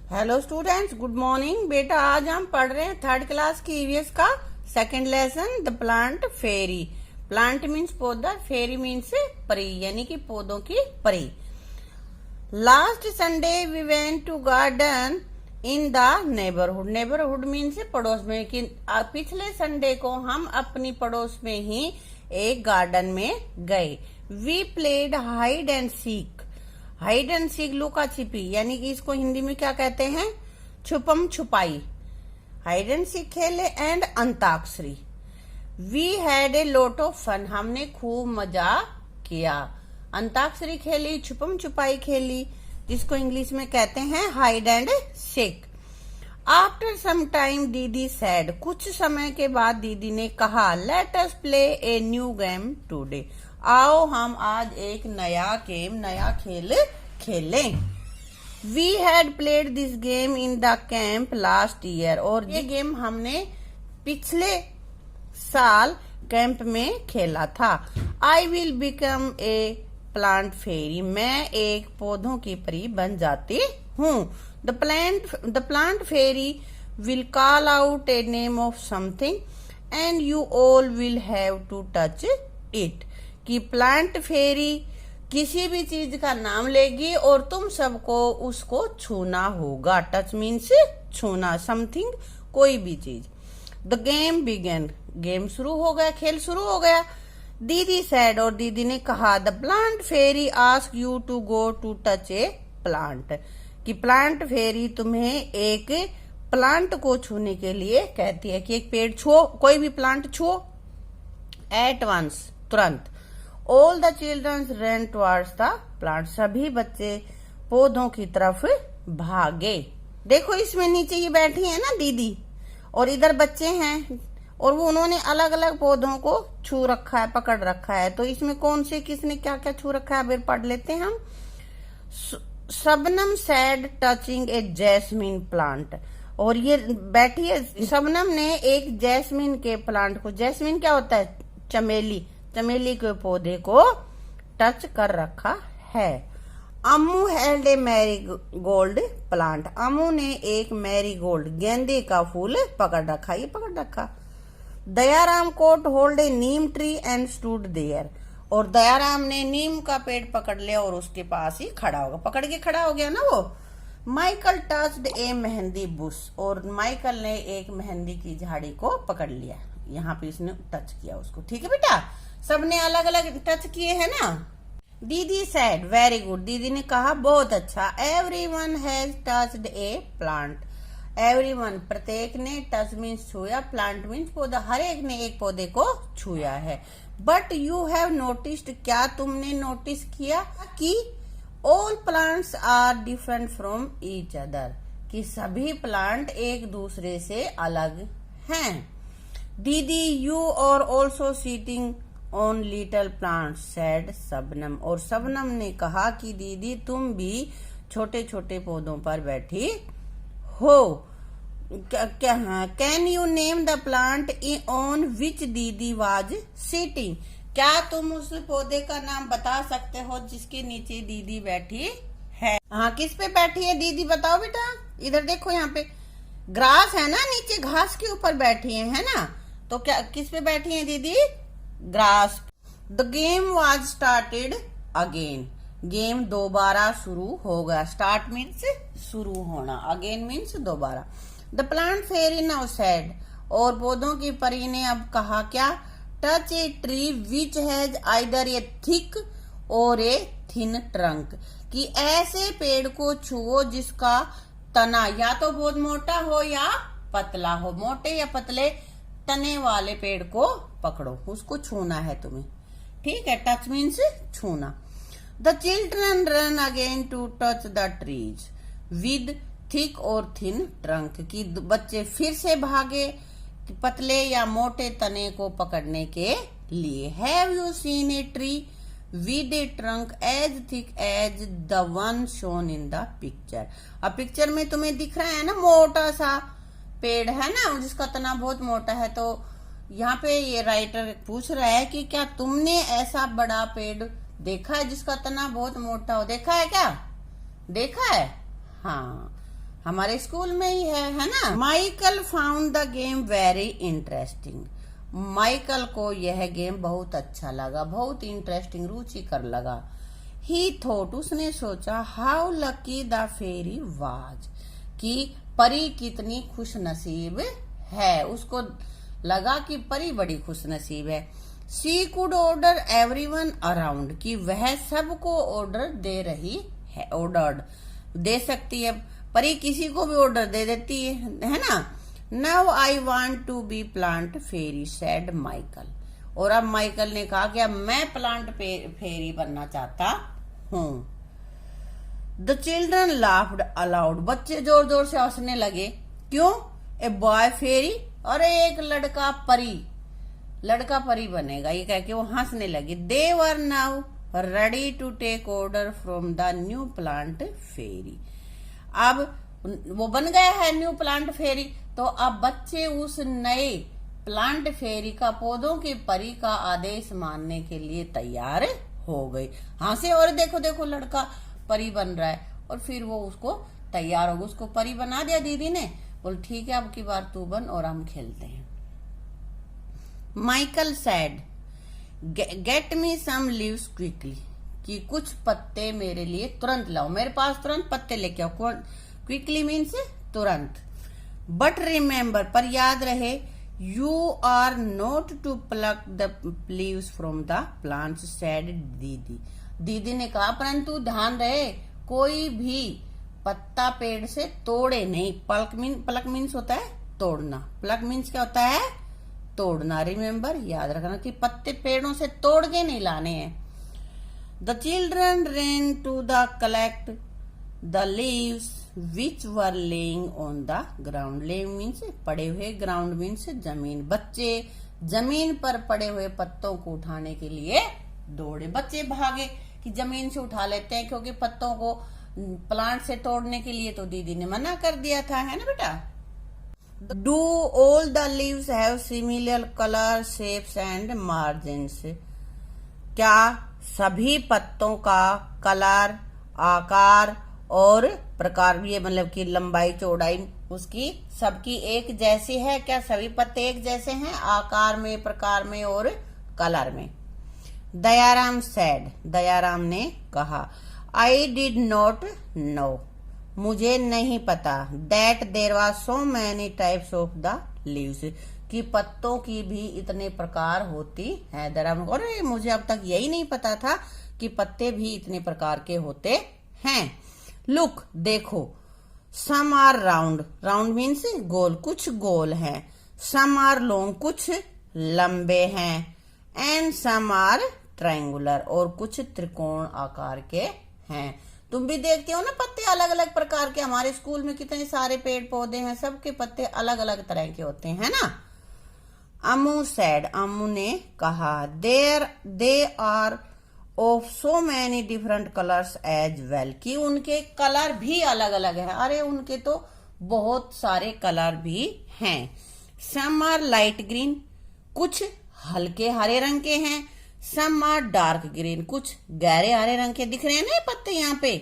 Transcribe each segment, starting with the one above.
Hello students, good morning. बेटा आज हम पढ़ रहे हैं थर्ड क्लास की ईवीएस का second lesson, the plant fairy. Plant means पौधा, फेरी मीन्स परी, यानी कि पौधों की परी। Last Sunday we went to garden in the neighbourhood. Neighbourhood means पड़ोस में, कि पिछले संडे को हम अपनी पड़ोस में ही एक गार्डन में गए। We played hide and seek. Hide and seek लुका छिपी, यानी कि इसको हिंदी में क्या कहते हैं, छुपम छुपाई। हाइड एंड सीक खेले and antakshari. We had a lot of fun, हमने खूब मजा किया। अंताक्षरी खेली, छुपम छुपाई खेली, जिसको इंग्लिश में कहते हैं hide and seek. After some time didi said, कुछ समय के बाद दीदी ने कहा, let us play a new game today, आओ हम आज एक नया गेम, नया खेल खेलें। We had played this game in the camp last year, और ये गेम हमने पिछले साल कैंप में खेला था। I will become a plant fairy, मैं एक पौधों की परी बन जाती हूँ। The plant fairy will call out a name of something and you all will have to touch it. कि प्लांट फेरी किसी भी चीज का नाम लेगी और तुम सबको उसको छूना होगा। टच मीन्स छूना, समथिंग कोई भी चीज। द गेम बिगेन, गेम शुरू हो गया, खेल शुरू हो गया। दीदी सैड, और दीदी ने कहा, the plant fairy ask you to go to touch a plant. कि प्लांट फेरी तुम्हें एक प्लांट को छूने के लिए कहती है कि एक पेड़ छुओ, कोई भी प्लांट छुओ। एट वंस, तुरंत। All the childrens run towards the plant, सभी बच्चे पौधों की तरफ भागे। देखो इसमें नीचे ये बैठी है ना दीदी, और इधर बच्चे हैं, और वो उन्होंने अलग अलग पौधों को छू रखा है, पकड़ रखा है। तो इसमें कौन से किसने क्या क्या छू रखा है, अब पढ़ लेते हैं हम। शबनम सैड टचिंग ए जैस्मिन प्लांट, और ये बैठी है शबनम ने एक जैस्मिन के प्लांट को, जैस्मिन क्या होता है, चमेली, चमेली के पौधे को टच कर रखा है। Ammu held a marigold plant, Ammu ने एक मैरी गोल्ड, गेंदे का फूल पकड़ रखा, ये पकड़ रखा। Dayaram caught hold a neem tree and stood there, और दयाराम ने नीम का पेड़ पकड़ लिया और उसके पास ही खड़ा होगा, पकड़ के खड़ा हो गया ना वो। माइकल टच्ड ए मेहंदी बुश, और माइकल ने एक मेहंदी की झाड़ी को पकड़ लिया, यहाँ पे इसने टच किया उसको। ठीक है बेटा, सबने अलग अलग टच किए हैं ना। दीदी सैड, वेरी गुड, दीदी ने कहा बहुत अच्छा। Everyone has touched A plant, everyone प्रत्येक ने, टच मीन्स छुआ, प्लांट मीन्स पौधा, हर एक ने एक पौधे को छुआ है। बट यू हैव नोटिस्ड, क्या तुमने नोटिस किया कि all plants are different from each other, कि सभी प्लांट एक दूसरे से अलग हैं। Didi you are also sitting on little plants said Shabnam, और शबनम ने कहा कि दीदी तुम भी छोटे छोटे पौधों पर बैठी हो। क्या can you name the plant on which दीदी वाज सीटिंग, क्या तुम उस पौधे का नाम बता सकते हो जिसके नीचे दीदी बैठी है। हाँ, किस पे बैठी है दीदी, बताओ बेटा। इधर देखो, यहाँ पे ग्रास है ना, नीचे घास के ऊपर बैठी है ना, तो क्या किस पे बैठी है दीदी, grass. The game was started again, game दोबारा शुरू हो गया। स्टार्ट मीन्स शुरू होना, अगेन मीन्स दोबारा। The plant fairy now said, और पौधों की परी ने अब कहा क्या, touch a tree which has either a thick or a thin trunk, कि ऐसे पेड़ को छुओ जिसका तना या तो बहुत मोटा हो या पतला हो, मोटे या पतले तने वाले पेड़ को पकड़ो, उसको छूना है तुम्हें। ठीक है, टच मीन्स छूना। The children run again to touch the trees with thick or thin trunk, की बच्चे फिर से भागे पतले या मोटे तने को पकड़ने के लिए। Have you seen a tree with a trunk as thick as the one shown in the picture, अब पिक्चर में तुम्हें दिख रहा है ना, मोटा सा पेड़ है ना, जिसका तना बहुत मोटा है। तो यहाँ पे ये राइटर पूछ रहा है कि क्या तुमने ऐसा बड़ा पेड़ देखा है जिसका तना बहुत मोटा हो, देखा है क्या, देखा है। हाँ, हमारे स्कूल में ही है ना। Michael found the game very interesting. Michael को यह गेम बहुत अच्छा लगा, बहुत इंटरेस्टिंग, रुचिकर लगा। ही थॉट, उसने सोचा, how lucky the fairy was, कि परी कितनी खुश नसीब है। उसको लगा कि परी बड़ी खुश नसीब है। She could order everyone around, कि वह सबको ऑर्डर दे रही है, ऑर्डर दे सकती है। परी किसी को भी ऑर्डर दे देती है ना। Now I want to be plant fairy said Michael. और अब माइकल ने कहा कि अब मैं प्लांट फेरी बनना चाहता हूँ। द चिल्ड्रन लाफ्ड अलाउड, बच्चे जोर जोर से हंसने लगे। क्यों? ए बॉय फेरी, और एक लड़का परी, लड़का परी बनेगा, ये कह के वो हंसने लगे। They were now ready to take order from the new plant fairy. अब वो बन गया है न्यू प्लांट फेरी, तो अब बच्चे उस नए प्लांट फेरी का, पौधों की परी का आदेश मानने के लिए तैयार हो गई। हाँ से, और देखो देखो लड़का परी बन रहा है, और फिर वो उसको तैयार हो गया, उसको परी बना दिया दीदी ने। बोल ठीक है, अब की बार तू बन और हम खेलते हैं। Michael said, get me some leaves quickly, कि कुछ पत्ते मेरे लिए तुरंत लाओ, मेरे पास तुरंत पत्ते लेके आओ। क्विकली मीन्स तुरंत। बट रिमेम्बर, पर याद रहे, you are not to pluck the leaves from the plants said दीदी। दीदी ने कहा परंतु ध्यान रहे, कोई भी पत्ता पेड़ से तोड़े नहीं। प्लक मीन्स होता है तोड़ना, प्लक मीन्स क्या होता है? तोड़ना। रिमेम्बर, याद रखना कि पत्ते पेड़ों से तोड़ के नहीं लाने हैं। The children ran to the collect the leaves which were laying on the ground. Laying means पड़े हुए, ग्राउंड मीन्स जमीन। बच्चे जमीन पर पड़े हुए पत्तों को उठाने के लिए दौड़े। बच्चे भागे कि जमीन से उठा लेते हैं, क्योंकि पत्तों को प्लांट से तोड़ने के लिए तो दीदी ने मना कर दिया था, है ना बेटा। Do all the leaves have similar colour, shapes and margins. क्या सभी पत्तों का कलर, आकार और प्रकार भी, मतलब कि लंबाई चौड़ाई उसकी सबकी एक जैसी है? क्या सभी पत्ते एक जैसे हैं आकार में, प्रकार में और कलर में? दयाराम सैड, दयाराम ने कहा, आई डिड नॉट नो, मुझे नहीं पता, that there was so many types of the leaves, कि पत्तों की भी इतने प्रकार होती हैं। दयाराम, अरे मुझे अब तक यही नहीं पता था कि पत्ते भी इतने प्रकार के होते हैं। लुक, देखो, some are round, round means गोल, कुछ गोल हैं। सम आर लॉन्ग, कुछ लंबे हैं। एंड सम आर ट्रायंगुलर, और कुछ त्रिकोण आकार के हैं। तुम भी देखते हो ना पत्ते अलग अलग प्रकार के, हमारे स्कूल में कितने सारे पेड़ पौधे हैं, सबके पत्ते अलग अलग तरह के होते हैं ना। अम्मू सैड, अम्मू ने कहा, they are of so many different colours as well, कि उनके कलर भी अलग अलग हैं। अरे उनके तो बहुत सारे कलर भी हैं। सम आर लाइट ग्रीन, कुछ हल्के हरे रंग के हैं। सम आर डार्क ग्रीन, कुछ गहरे हरे रंग के दिख रहे हैं ना ये पत्ते यहाँ पे।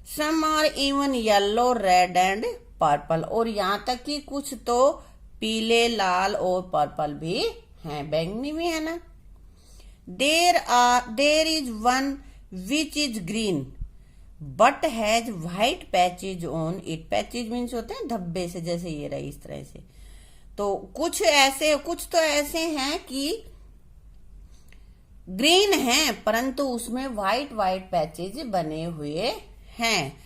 Some are even yellow, red and purple, और यहाँ तक कि कुछ तो पीले, लाल और पर्पल भी हैं, बैंगनी भी है ना। There is one which is green but has white patches on it. Patches means होते हैं धब्बे से, जैसे ये रही इस तरह से। तो कुछ तो ऐसे हैं कि ग्रीन हैं, परंतु उसमें व्हाइट व्हाइट पैचेज बने हुए हैं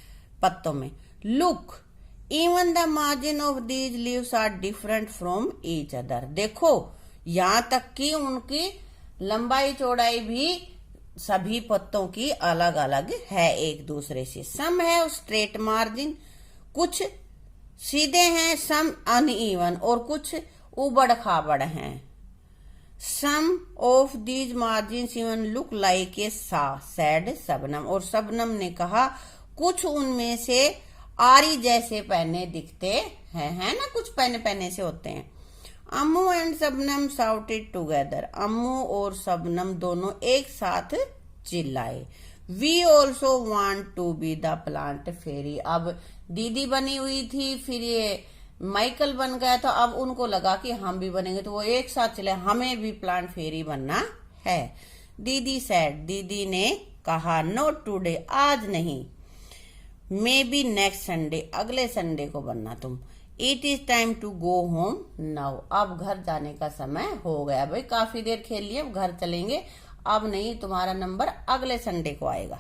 पत्तों में। Look, even the margin of these leaves are different from each other. देखो, यहां तक कि उनकी लंबाई चौड़ाई भी सभी पत्तों की अलग अलग है एक दूसरे से। सम है स्ट्रेट मार्जिन, कुछ सीधे हैं। सम अनइवन, और कुछ उबड़ खाबड़ हैं। Some of these margins even look like a sad Shabnam, और शबनम ने कहा कुछ उनमें से आरी जैसे पहने दिखते हैं, है ना, कुछ पहने से होते हैं। Ammu and Shabnam shouted together, Ammu और शबनम दोनों एक साथ चिल्लाए। We also want to be the plant fairy. अब दीदी बनी हुई थी, फिर ये माइकल बन गया, तो अब उनको लगा कि हम भी बनेंगे, तो वो एक साथ चले, हमें भी प्लांट फेरी बनना है। दीदी सेड, दीदी ने कहा, नॉट टुडे, आज नहीं, मे बी नेक्स्ट संडे, अगले संडे को बनना तुम। It is time to go home now, अब घर जाने का समय हो गया। भाई काफी देर खेल लिए, अब घर चलेंगे, अब नहीं, तुम्हारा नंबर अगले संडे को आएगा।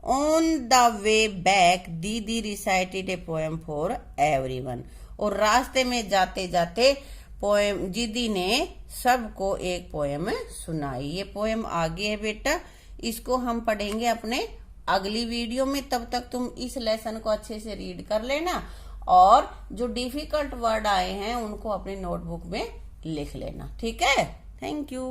ऑन द वे बैक दीदी recited a poem for everyone, और रास्ते में जाते जाते पोएम दीदी ने सबको एक पोएम सुनाई। ये पोएम आगे है बेटा, इसको हम पढ़ेंगे अपने अगली वीडियो में। तब तक तुम इस लेसन को अच्छे से रीड कर लेना, और जो डिफिकल्ट वर्ड आए हैं उनको अपनी नोटबुक में लिख लेना, ठीक है। Thank you.